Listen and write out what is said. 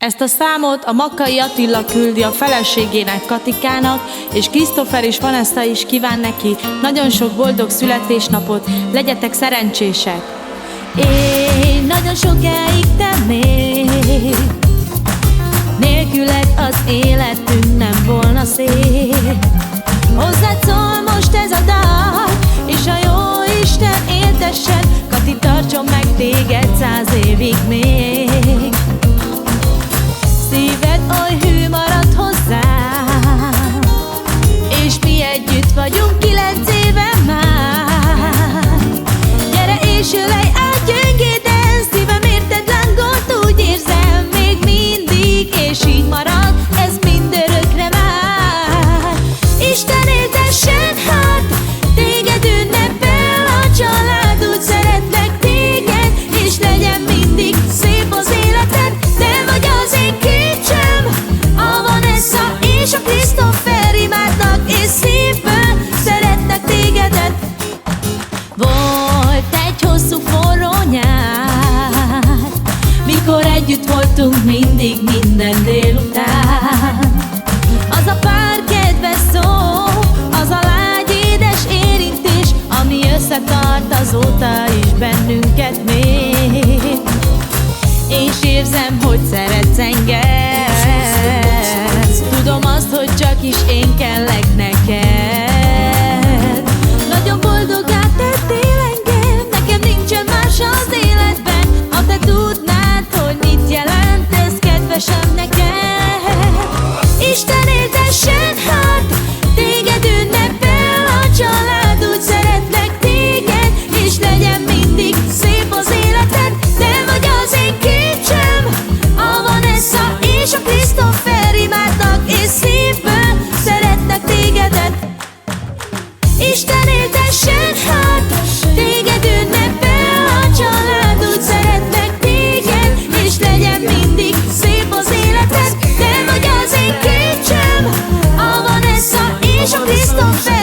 Ezt a számot a Makkai Attila küldi a feleségének, Katikának, és Christopher és Vanessa is kíván neki nagyon sok boldog születésnapot, legyetek szerencsések! Én nagyon sokáig tennék, nélküled az életünk nem volna szép. Hozzád szól most ez a dal, és a jó Isten éltessen, Kati, tartson meg téged 100 évig még. Szíved oly hű marad hozzám, és mi együtt vagyunk 9 éve már. Gyere és ölej át gyöngéden, szívem érted lángolt, úgy érzem még mindig, és így marad, ez mindörökre már. Isten éltessen hát, téged ünnepel a család, úgy szeretlek téged, és legyen mindig szép az életed. Te vagy az én kincsem, a Vanessa és a Christopher, imádnak és szívből szeretnek tégedet. Volt egy hosszú forró nyár, mikor együtt voltunk mindig minden délután. Az a pár kedves szó, az a lágy édes érintés, ami összetart azóta is bennünket még. És érzem, hogy szeretsz engem, tudom azt, hogy csak is én kellek neked. Nagyon boldogá tettél engem, nekem nincsen más az életben. Ha te tudnád, hogy mit jelent ez kedvesem neked. Isten éltessen hát, téged ünnepel a család, úgy szeretlek téged, és legyen mindig szép az életed. Te vagy az én kincsem, a Vanessa és a Christopher, imádnak és szívből szeretnek tégedet. Isten éltessen hát, téged ünnepel a család, úgy szeretnek téged, és legyen mindig szép az életed. Te vagy az én kincsem, a Vanessa és a Christopher,